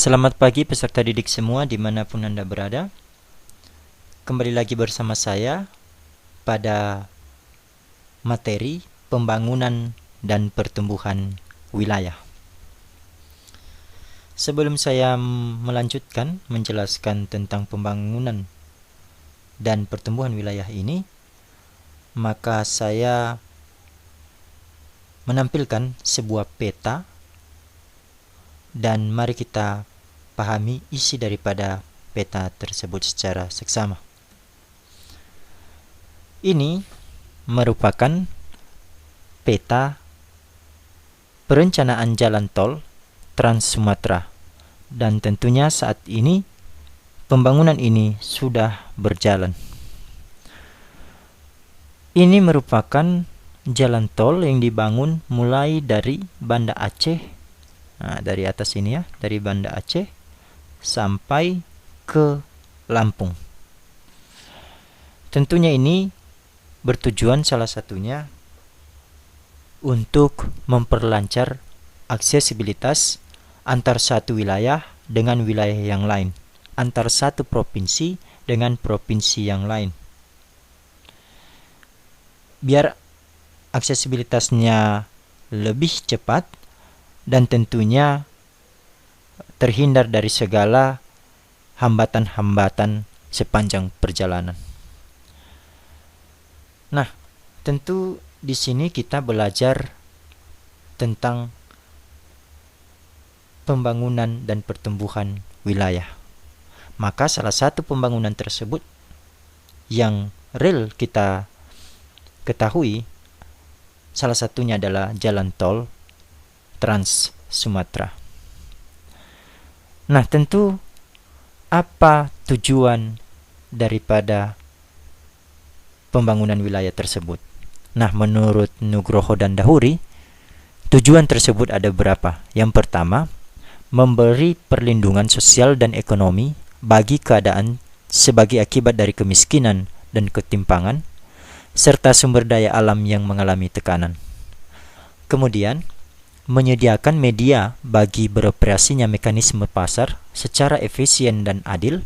Selamat pagi peserta didik semua dimanapun Anda berada. Kembali lagi bersama saya pada materi pembangunan dan pertumbuhan wilayah. Sebelum saya melanjutkan menjelaskan tentang pembangunan dan pertumbuhan wilayah ini, maka saya menampilkan sebuah peta dan mari kita pahami isi daripada peta tersebut secara seksama. Ini merupakan peta perencanaan jalan tol Trans Sumatera dan tentunya saat ini pembangunan ini sudah berjalan. Ini merupakan jalan tol yang dibangun mulai dari Banda Aceh. Nah, dari atas ini ya, dari Banda Aceh sampai ke Lampung. Tentunya ini bertujuan salah satunya untuk memperlancar aksesibilitas antar satu wilayah dengan wilayah yang lain, antar satu provinsi dengan provinsi yang lain. Biar aksesibilitasnya lebih cepat dan tentunya terhindar dari segala hambatan-hambatan sepanjang perjalanan. Nah, tentu di sini kita belajar tentang pembangunan dan pertumbuhan wilayah. Maka salah satu pembangunan tersebut yang real kita ketahui salah satunya adalah jalan tol Trans Sumatera. Nah, tentu apa tujuan daripada pembangunan wilayah tersebut? Nah, menurut Nugroho dan Dahuri, tujuan tersebut ada berapa? Yang pertama, memberi perlindungan sosial dan ekonomi bagi keadaan sebagai akibat dari kemiskinan dan ketimpangan, serta sumber daya alam yang mengalami tekanan. Kemudian, menyediakan media bagi beroperasinya mekanisme pasar secara efisien dan adil,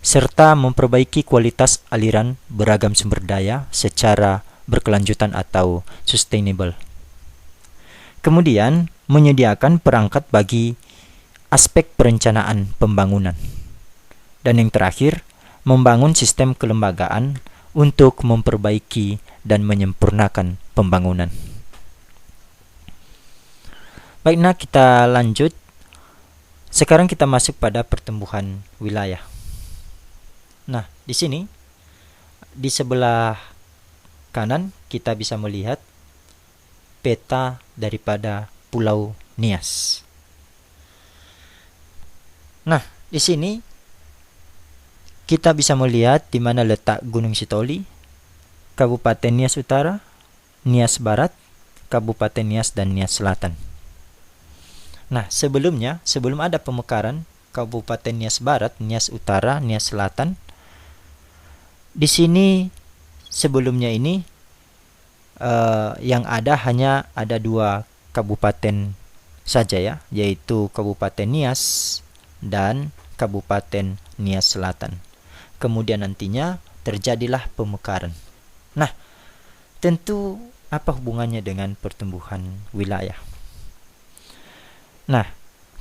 serta memperbaiki kualitas aliran beragam sumber daya secara berkelanjutan atau sustainable. Kemudian, menyediakan perangkat bagi aspek perencanaan pembangunan. Dan yang terakhir, membangun sistem kelembagaan untuk memperbaiki dan menyempurnakan pembangunan. Baiklah, kita lanjut. Sekarang kita masuk pada pertumbuhan wilayah. Nah, di sini di sebelah kanan kita bisa melihat peta daripada Pulau Nias. Nah, di sini kita bisa melihat di mana letak Gunung Sitoli, Kabupaten Nias Utara, Nias Barat, Kabupaten Nias dan Nias Selatan. Nah, sebelum ada pemekaran Kabupaten Nias Barat, Nias Utara, Nias Selatan, di sini sebelumnya ini yang ada hanya ada 2 kabupaten saja ya, yaitu Kabupaten Nias dan Kabupaten Nias Selatan. Kemudian nantinya terjadilah pemekaran. Nah, tentu apa hubungannya dengan pertumbuhan wilayah? Nah,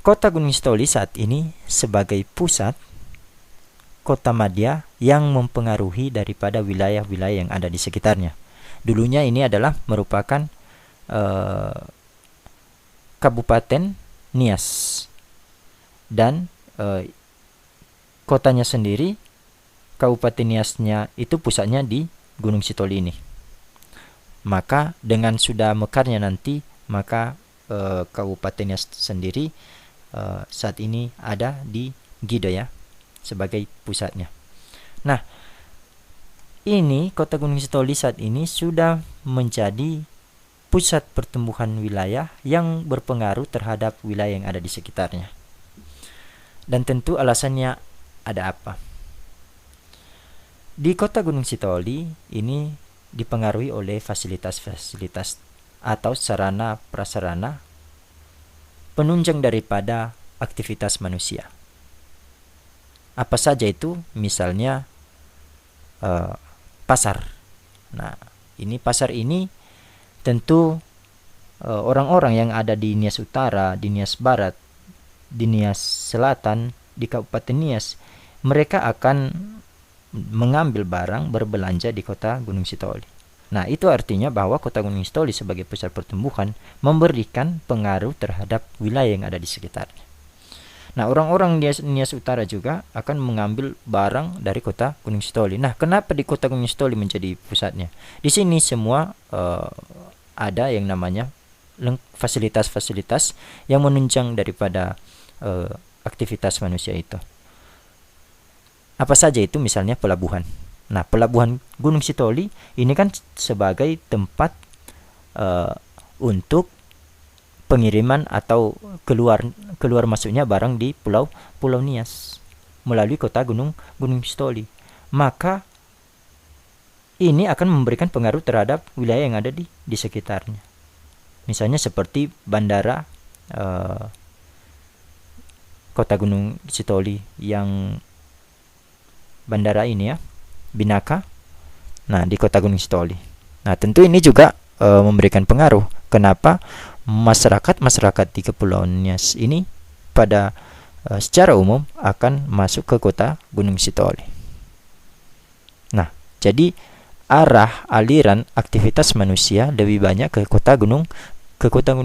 kota Gunung Sitoli saat ini sebagai pusat kota madya yang mempengaruhi daripada wilayah-wilayah yang ada di sekitarnya. Dulunya ini adalah merupakan Kabupaten Nias dan kotanya sendiri, Kabupaten Niasnya itu pusatnya di Gunung Sitoli ini. Maka dengan sudah mekarnya nanti, maka Kabupaten Nias sendiri saat ini ada di Gido ya, sebagai pusatnya. Nah, ini kota Gunung Sitoli saat ini sudah menjadi pusat pertumbuhan wilayah yang berpengaruh terhadap wilayah yang ada di sekitarnya. Dan tentu alasannya ada apa? Di kota Gunung Sitoli ini dipengaruhi oleh fasilitas-fasilitas atau sarana prasarana penunjang daripada aktivitas manusia. Apa saja itu? Misalnya pasar. Nah, ini pasar ini tentu orang-orang yang ada di Nias Utara, di Nias Barat, di Nias Selatan, di Kabupaten Nias, mereka akan mengambil barang berbelanja di kota Gunung Sitoli. Nah, itu artinya bahwa kota Gunung Sitoli sebagai pusat pertumbuhan memberikan pengaruh terhadap wilayah yang ada di sekitarnya. Nah, orang-orang Nias Utara juga akan mengambil barang dari kota Gunung Sitoli. Nah, kenapa di kota Gunung Sitoli menjadi pusatnya? Di sini semua ada yang namanya fasilitas-fasilitas yang menunjang daripada aktivitas manusia itu. Apa saja itu? Misalnya pelabuhan. Nah, pelabuhan Gunung Sitoli ini kan sebagai tempat untuk pengiriman atau keluar masuknya barang di Pulau Nias melalui kota Gunung Sitoli. Maka ini akan memberikan pengaruh terhadap wilayah yang ada di sekitarnya. Misalnya seperti bandara kota Gunung Sitoli, yang bandara ini ya, Binaka. Nah, di kota Gunung Sitoli. Nah, tentu ini juga memberikan pengaruh. Kenapa? Masyarakat di Kepulauan Nias ini pada secara umum akan masuk ke kota Gunung Sitoli. Nah, jadi aliran aktivitas manusia lebih banyak ke kota Gunung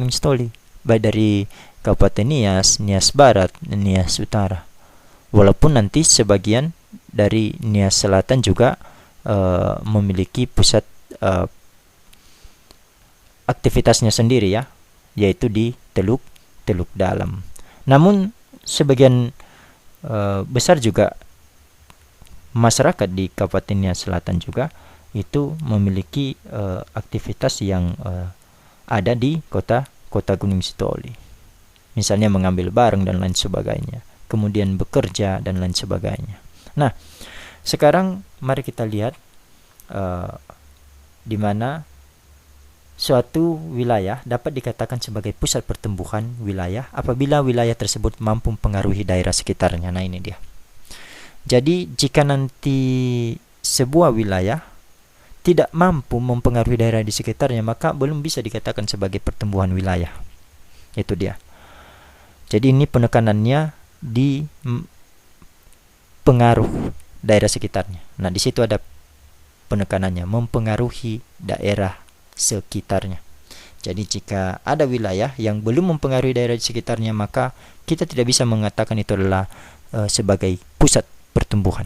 Sitoli, baik dari Kabupaten Nias, Nias Barat, Nias Utara. Walaupun nanti sebagian dari Nias Selatan juga memiliki pusat aktivitasnya sendiri ya, yaitu di Teluk Dalam. Namun sebagian besar juga masyarakat di Kabupaten Nias Selatan juga itu memiliki aktivitas yang ada di kota Gunung Sitoli. Misalnya mengambil barang dan lain sebagainya, kemudian bekerja dan lain sebagainya. Nah, sekarang mari kita lihat di mana suatu wilayah dapat dikatakan sebagai pusat pertumbuhan wilayah apabila wilayah tersebut mampu mempengaruhi daerah sekitarnya. Nah, ini dia. Jadi, jika nanti sebuah wilayah tidak mampu mempengaruhi daerah di sekitarnya, maka belum bisa dikatakan sebagai pertumbuhan wilayah. Itu dia. Jadi, ini penekanannya di pengaruh daerah sekitarnya. Nah, di situ ada penekanannya, mempengaruhi daerah sekitarnya. Jadi jika ada wilayah yang belum mempengaruhi daerah di sekitarnya, maka kita tidak bisa mengatakan itu adalah sebagai pusat pertumbuhan.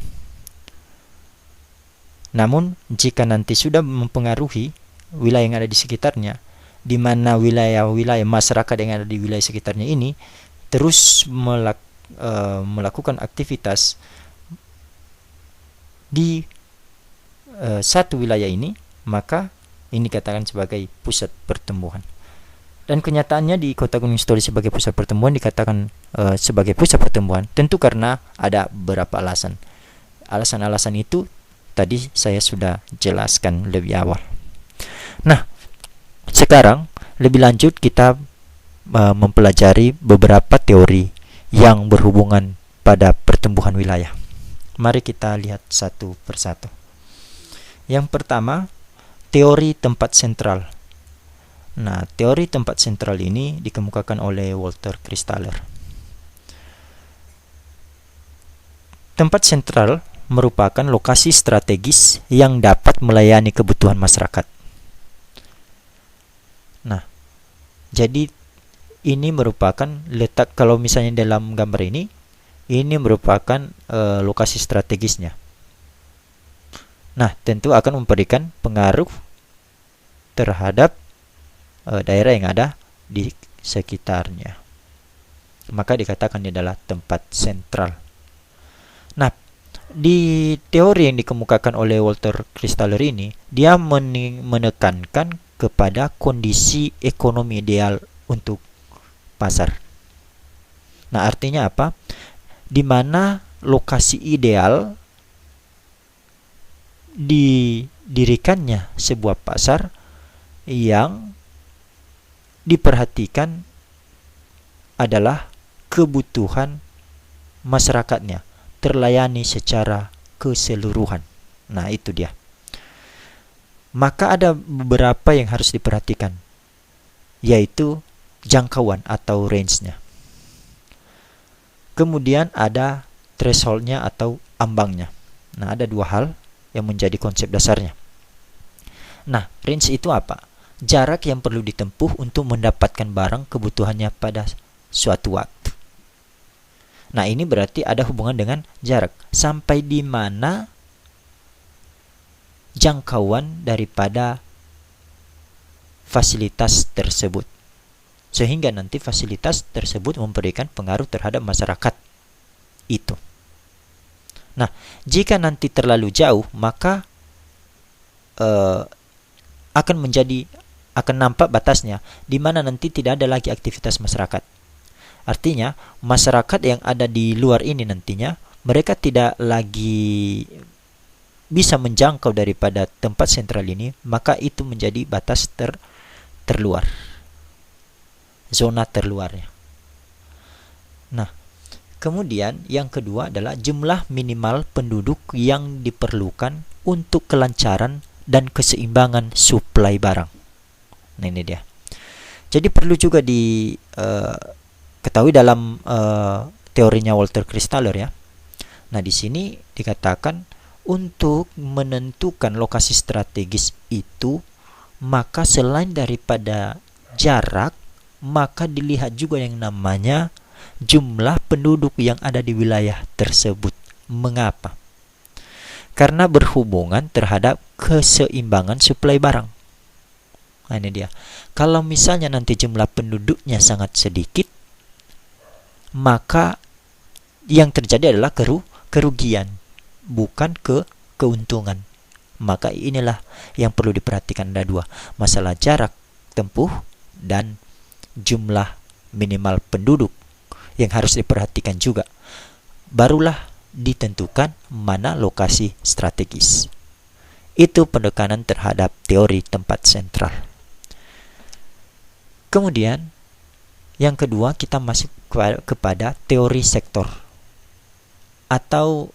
Namun jika nanti sudah mempengaruhi wilayah yang ada di sekitarnya, di mana wilayah-wilayah masyarakat yang ada di wilayah sekitarnya ini terus melakukan aktivitas di satu wilayah ini, maka ini dikatakan sebagai pusat pertumbuhan. Dan kenyataannya di kota Gunung Sitoli sebagai pusat pertumbuhan dikatakan sebagai pusat pertumbuhan tentu karena ada beberapa alasan. Alasan-alasan itu tadi saya sudah jelaskan lebih awal. Nah, sekarang lebih lanjut kita mempelajari beberapa teori yang berhubungan pada pertumbuhan wilayah. Mari kita lihat satu persatu. Yang pertama, teori tempat sentral. Nah, teori tempat sentral ini dikemukakan oleh Walter Christaller. Tempat sentral merupakan lokasi strategis yang dapat melayani kebutuhan masyarakat. Nah, jadi ini merupakan letak, kalau misalnya dalam gambar ini merupakan lokasi strategisnya. Nah, tentu akan memberikan pengaruh terhadap daerah yang ada di sekitarnya. Maka dikatakan ini adalah tempat sentral. Nah, di teori yang dikemukakan oleh Walter Christaller ini, dia menekankan kepada kondisi ekonomi ideal untuk pasar. Nah, artinya apa? Di mana lokasi ideal didirikannya sebuah pasar yang diperhatikan adalah kebutuhan masyarakatnya terlayani secara keseluruhan. Nah, itu dia. Maka ada beberapa yang harus diperhatikan, yaitu jangkauan atau range-nya. Kemudian ada threshold-nya atau ambangnya. Nah, ada dua hal yang menjadi konsep dasarnya. Nah, range itu apa? Jarak yang perlu ditempuh untuk mendapatkan barang kebutuhannya pada suatu waktu. Nah, ini berarti ada hubungan dengan jarak. Sampai di mana jangkauan daripada fasilitas tersebut, sehingga nanti fasilitas tersebut memberikan pengaruh terhadap masyarakat itu. Nah, jika nanti terlalu jauh, maka akan nampak batasnya, di mana nanti tidak ada lagi aktivitas masyarakat. Artinya, masyarakat yang ada di luar ini nantinya, mereka tidak lagi bisa menjangkau daripada tempat sentral ini, maka itu menjadi batas terluar, zona terluarnya. Nah, kemudian yang kedua adalah jumlah minimal penduduk yang diperlukan untuk kelancaran dan keseimbangan suplai barang. Nah, ini dia. Jadi perlu juga ketahui dalam teorinya Walter Christaller ya. Nah, di sini dikatakan untuk menentukan lokasi strategis itu, maka selain daripada jarak, maka dilihat juga yang namanya jumlah penduduk yang ada di wilayah tersebut. Mengapa? Karena berhubungan terhadap keseimbangan suplai barang. Nah, ini dia. Kalau misalnya nanti jumlah penduduknya sangat sedikit, maka yang terjadi adalah kerugian, bukan keuntungan. Maka inilah yang perlu diperhatikan, ada dua, masalah jarak tempuh dan jumlah minimal penduduk yang harus diperhatikan juga. Barulah ditentukan mana lokasi strategis. Itu pendekanan terhadap teori tempat sentral. Kemudian yang kedua, kita masuk kepada teori sektor atau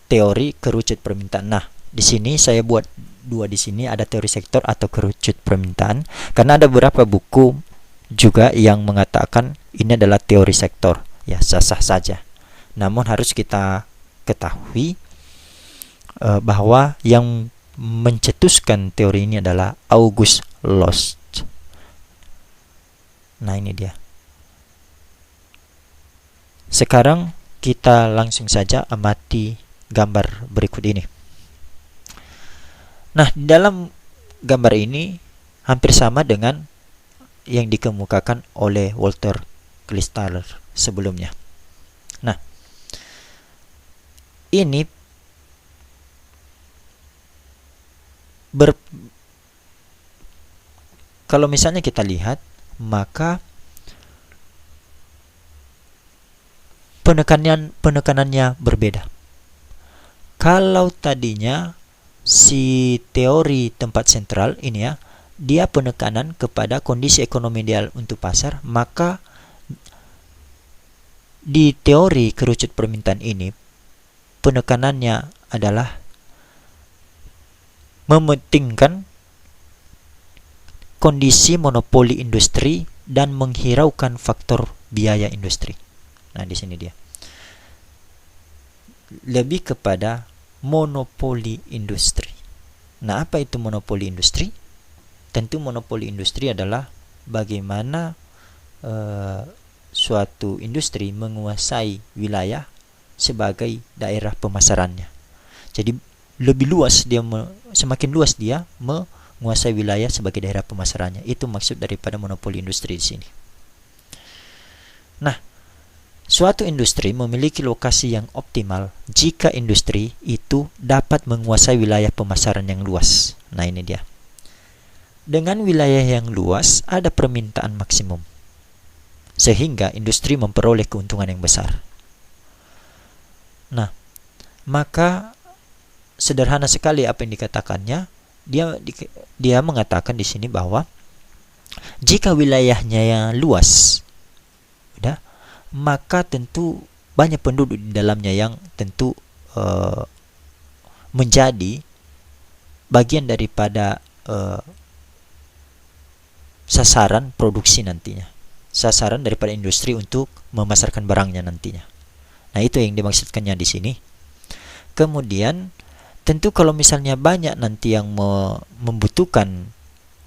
teori kerucut permintaan. Nah, di sini saya buat dua, di sini ada teori sektor atau kerucut permintaan karena ada beberapa buku juga yang mengatakan ini adalah teori sektor. Ya, sah-sah saja. Namun harus kita ketahui bahwa yang mencetuskan teori ini adalah August Lost. Nah, ini dia. Sekarang kita langsung saja amati gambar berikut ini. Nah, di dalam gambar ini hampir sama dengan yang dikemukakan oleh Walter Christaller sebelumnya. Nah, ini kalau misalnya kita lihat, maka penekanannya berbeda. Kalau tadinya si teori tempat sentral ini ya, dia penekanan kepada kondisi ekonomi ideal untuk pasar, maka di teori kerucut permintaan ini penekanannya adalah mementingkan kondisi monopoli industri dan menghiraukan faktor biaya industri. Nah, di sini dia. Lebih kepada monopoli industri. Nah, apa itu monopoli industri? Tentu monopoli industri adalah bagaimana suatu industri menguasai wilayah sebagai daerah pemasarannya. Jadi lebih luas dia, semakin luas dia menguasai wilayah sebagai daerah pemasarannya. Itu maksud daripada monopoli industri di sini. Nah, suatu industri memiliki lokasi yang optimal jika industri itu dapat menguasai wilayah pemasaran yang luas. Nah, ini dia. Dengan wilayah yang luas ada permintaan maksimum, sehingga industri memperoleh keuntungan yang besar. Nah, maka sederhana sekali apa yang dikatakannya. Dia mengatakan di sini bahwa jika wilayahnya yang luas, udah, maka tentu banyak penduduk di dalamnya yang tentu menjadi bagian daripada sasaran produksi nantinya, sasaran daripada industri untuk memasarkan barangnya nantinya. Nah, itu yang dimaksudkannya di sini. Kemudian tentu kalau misalnya banyak nanti yang membutuhkan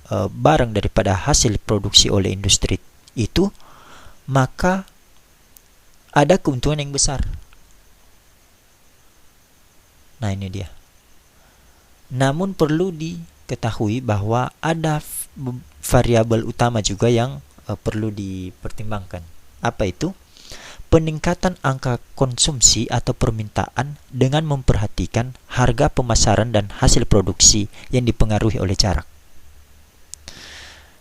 barang daripada hasil produksi oleh industri itu, maka ada keuntungan yang besar. Nah, ini dia. Namun perlu diketahui bahwa ada variabel utama juga yang perlu dipertimbangkan. Apa itu? Peningkatan angka konsumsi atau permintaan dengan memperhatikan harga pemasaran dan hasil produksi yang dipengaruhi oleh jarak.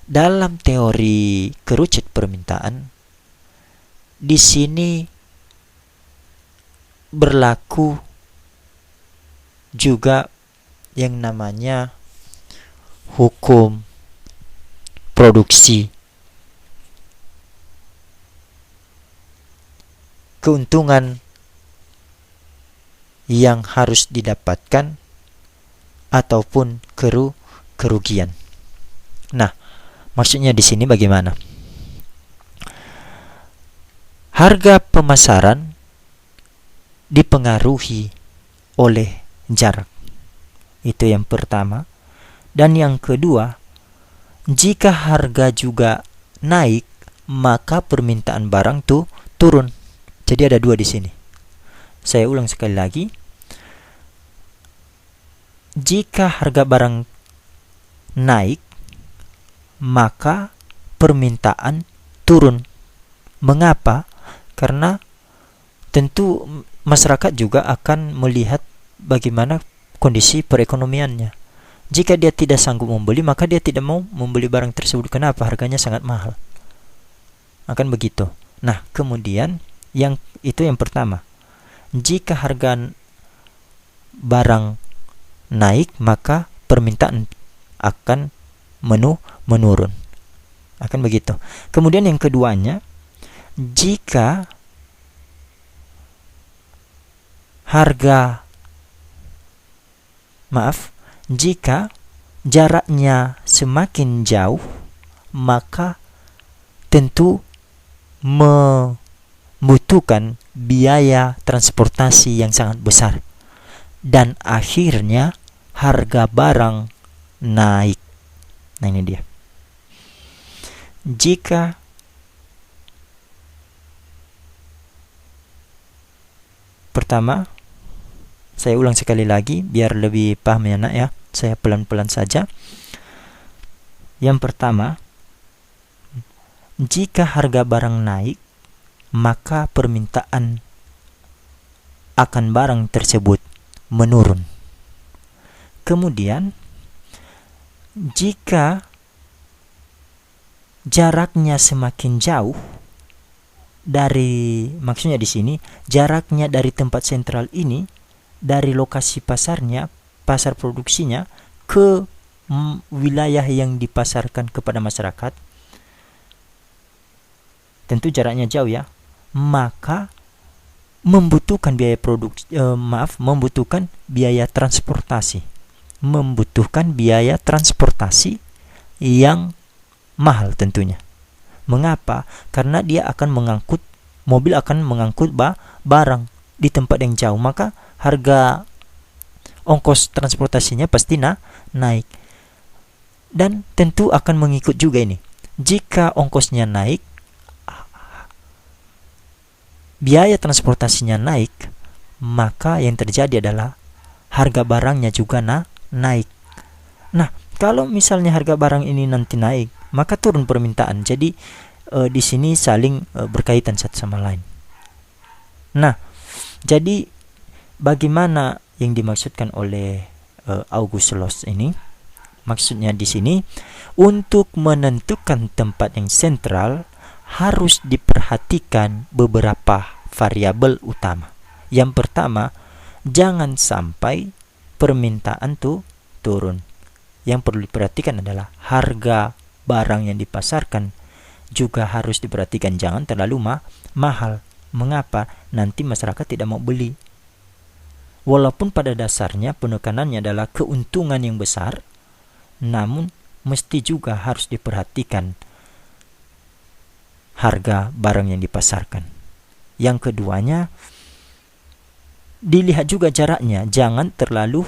Dalam teori kerucut permintaan, di sini berlaku juga yang namanya hukum produksi. Keuntungan yang harus didapatkan ataupun kerugian. Nah, maksudnya di sini bagaimana? Harga pemasaran dipengaruhi oleh jarak. Itu yang pertama. Dan yang kedua, jika harga juga naik, maka permintaan barang tuh turun. Jadi ada dua di sini. Saya ulang sekali lagi. Jika harga barang naik, maka permintaan turun. Mengapa? Karena tentu masyarakat juga akan melihat bagaimana kondisi perekonomiannya. Jika dia tidak sanggup membeli, maka dia tidak mau membeli barang tersebut. Kenapa? Harganya sangat mahal. Akan begitu. Nah, kemudian yang pertama. Jika harga barang naik, maka permintaan akan menurun. Akan begitu. Kemudian yang keduanya, jika jika jaraknya semakin jauh, maka tentu membutuhkan biaya transportasi yang sangat besar. Dan akhirnya harga barang naik. Nah, ini dia. Jika pertama, saya ulang sekali lagi biar lebih paham ya nak ya. Saya pelan-pelan saja. Yang pertama, jika harga barang naik, maka permintaan akan barang tersebut menurun. Kemudian, jika jaraknya semakin jauh maksudnya di sini jaraknya dari tempat sentral ini, dari lokasi pasarnya, pasar produksinya ke wilayah yang dipasarkan kepada masyarakat, tentu jaraknya jauh ya, maka membutuhkan biaya transportasi yang mahal tentunya. Mengapa? Karena dia akan mobil akan mengangkut barang di tempat yang jauh, maka harga ongkos transportasinya pasti naik. Dan tentu akan mengikut juga ini. Jika ongkosnya naik, biaya transportasinya naik, maka yang terjadi adalah harga barangnya juga naik. Nah, kalau misalnya harga barang ini nanti naik, maka turun permintaan. Jadi di sini saling berkaitan satu sama lain. Nah, jadi bagaimana yang dimaksudkan oleh August Loss ini? Maksudnya di sini, untuk menentukan tempat yang sentral harus diperhatikan beberapa variabel utama. Yang pertama, jangan sampai permintaan tuh turun. Yang perlu diperhatikan adalah harga barang yang dipasarkan juga harus diperhatikan, jangan terlalu mahal. Mengapa? Nanti masyarakat tidak mau beli. Walaupun pada dasarnya penekanannya adalah keuntungan yang besar, namun mesti juga harus diperhatikan harga barang yang dipasarkan. Yang keduanya, dilihat juga jaraknya, jangan terlalu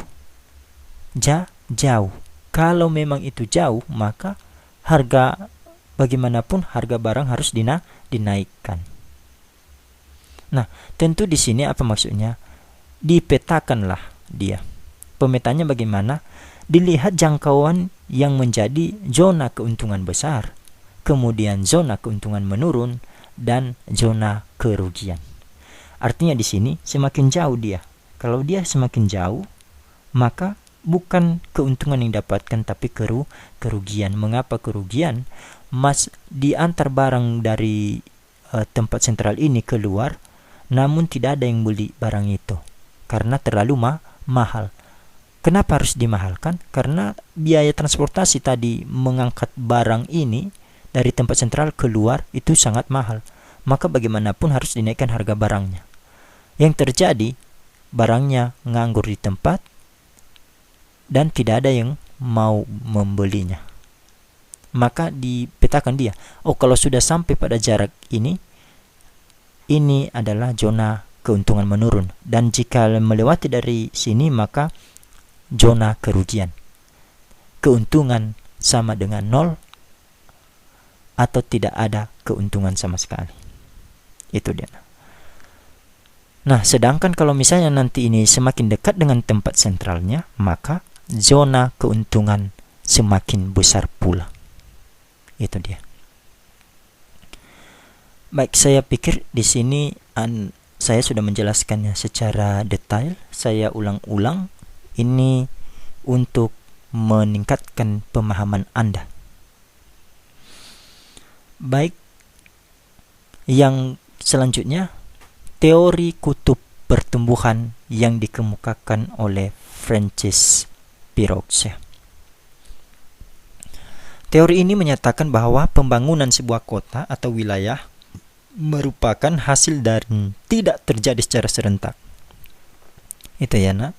jauh. Kalau memang itu jauh, maka harga bagaimanapun harga barang harus dinaikkan. Nah, tentu di sini apa maksudnya? Dipetakanlah dia. Pemetanya bagaimana? Dilihat jangkauan yang menjadi zona keuntungan besar, kemudian zona keuntungan menurun, dan zona kerugian. Artinya di sini semakin jauh dia. Kalau dia semakin jauh, maka bukan keuntungan yang didapatkan, tapi kerugian. Mengapa kerugian? Di antar barang dari tempat sentral ini keluar, namun tidak ada yang beli barang itu karena terlalu mahal. Kenapa harus dimahalkan? Karena biaya transportasi tadi mengangkat barang ini dari tempat sentral keluar itu sangat mahal. Maka bagaimanapun harus dinaikkan harga barangnya. Yang terjadi, barangnya nganggur di tempat dan tidak ada yang mau membelinya. Maka dipetakan dia. Oh, kalau sudah sampai pada jarak ini adalah zona keuntungan menurun, dan jika melewati dari sini maka zona kerugian. Keuntungan sama dengan 0 atau tidak ada keuntungan sama sekali. Itu dia. Nah, sedangkan kalau misalnya nanti ini semakin dekat dengan tempat sentralnya, maka zona keuntungan semakin besar pula. Itu dia. Baik, saya pikir di sini saya sudah menjelaskannya secara detail. Saya ulang-ulang ini untuk meningkatkan pemahaman Anda. Baik, yang selanjutnya, teori kutub pertumbuhan yang dikemukakan oleh Francis Pirog. Teori ini menyatakan bahwa pembangunan sebuah kota atau wilayah merupakan hasil dari tidak terjadi secara serentak. Itu ya, nak.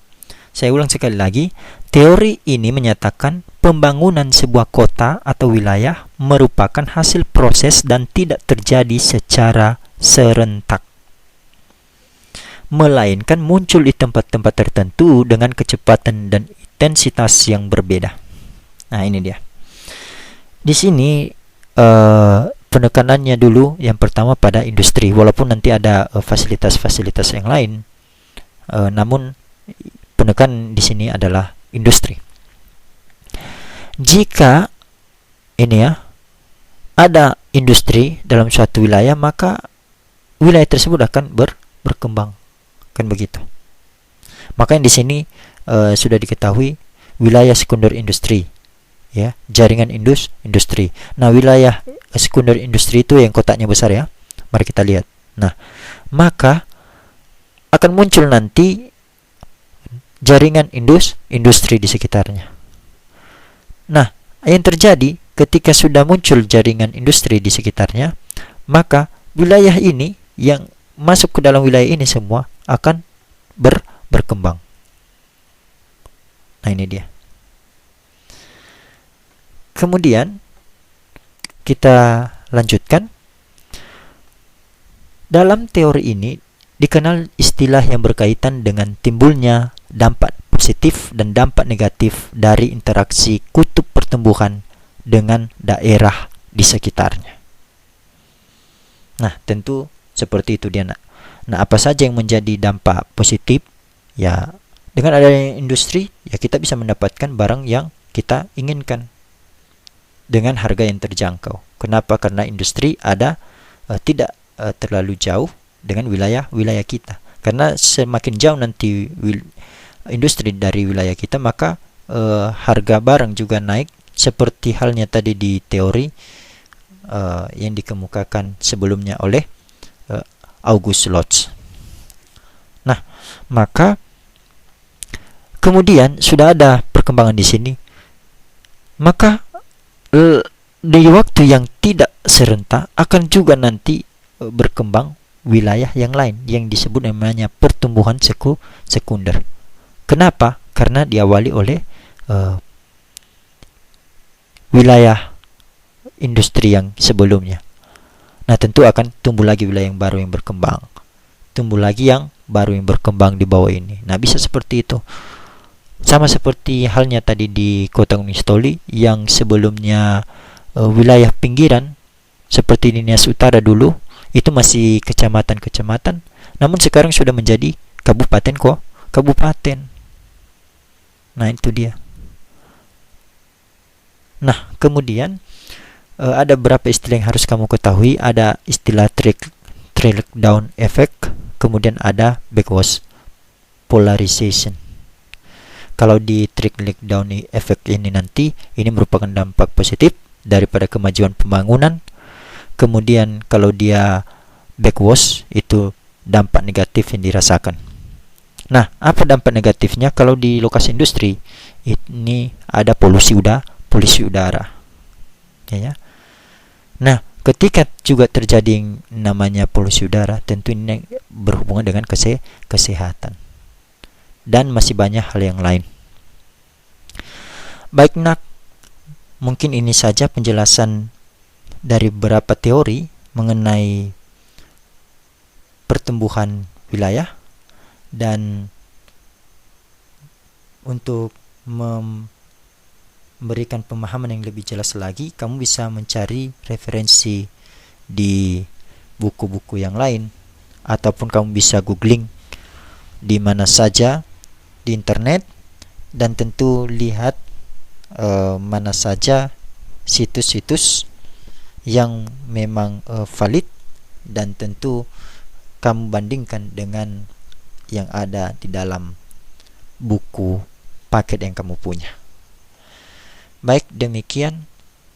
Saya ulang sekali lagi. Teori ini menyatakan pembangunan sebuah kota atau wilayah merupakan hasil proses dan tidak terjadi secara serentak, melainkan muncul di tempat-tempat tertentu dengan kecepatan dan intensitas yang berbeda. Nah, ini dia. Di sini penekanannya dulu yang pertama pada industri, walaupun nanti ada fasilitas-fasilitas yang lain, namun penekan di sini adalah industri. Jika ini ya ada industri dalam suatu wilayah, maka wilayah tersebut akan berkembang, kan begitu. Maka yang di sini sudah diketahui wilayah sekunder industri, ya, jaringan industri. Nah, wilayah sekunder industri itu yang kotaknya besar ya. Mari kita lihat. Nah, maka akan muncul nanti jaringan industri di sekitarnya. Nah, yang terjadi ketika sudah muncul jaringan industri di sekitarnya, maka wilayah ini yang masuk ke dalam wilayah ini semua akan berkembang. Nah, ini dia. Kemudian kita lanjutkan. Dalam teori ini dikenal istilah yang berkaitan dengan timbulnya dampak positif dan dampak negatif dari interaksi kutub pertumbuhan dengan daerah di sekitarnya. Nah, tentu seperti itu dia, nak. Nah, apa saja yang menjadi dampak positif? Ya, dengan adanya industri, ya kita bisa mendapatkan barang yang kita inginkan dengan harga yang terjangkau. Kenapa? Karena industri ada tidak terlalu jauh dengan wilayah kita. Karena semakin jauh nanti industri dari wilayah kita, maka harga barang juga naik, seperti halnya tadi di teori yang dikemukakan sebelumnya oleh August Lotz. Nah, maka kemudian sudah ada perkembangan di sini. Maka di waktu yang tidak serentak akan juga nanti berkembang wilayah yang lain yang disebut namanya pertumbuhan sekunder. Kenapa? Karena diawali oleh wilayah industri yang sebelumnya. Nah, tentu akan tumbuh lagi wilayah yang baru yang berkembang. Tumbuh lagi yang baru yang berkembang di bawah ini. Nah, bisa seperti itu. Sama seperti halnya tadi di Kota Gunung Sitoli yang sebelumnya wilayah pinggiran seperti di Nias Utara dulu itu masih kecamatan-kecamatan, namun sekarang sudah menjadi kabupaten kok, kabupaten. Nah, itu dia. Nah, kemudian ada beberapa istilah yang harus kamu ketahui. Ada istilah trickle down effect, kemudian ada backwards polarization. Kalau di trickle down effect ini nanti, ini merupakan dampak positif daripada kemajuan pembangunan. Kemudian kalau dia backwards, itu dampak negatif yang dirasakan. Nah, apa dampak negatifnya? Kalau di lokasi industri, ini ada polusi udara. Ya. Nah, ketika juga terjadi yang namanya polusi udara, tentu ini berhubungan dengan kesehatan. Dan masih banyak hal yang lain. Baik nak, mungkin ini saja penjelasan dari beberapa teori mengenai pertumbuhan wilayah. Dan untuk memberikan pemahaman yang lebih jelas lagi, kamu bisa mencari referensi di buku-buku yang lain, ataupun kamu bisa googling di mana saja di internet, dan tentu lihat mana saja situs-situs yang memang valid, dan tentu kamu bandingkan dengan yang ada di dalam buku paket yang kamu punya. Baik, demikian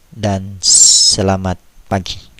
dan selamat pagi.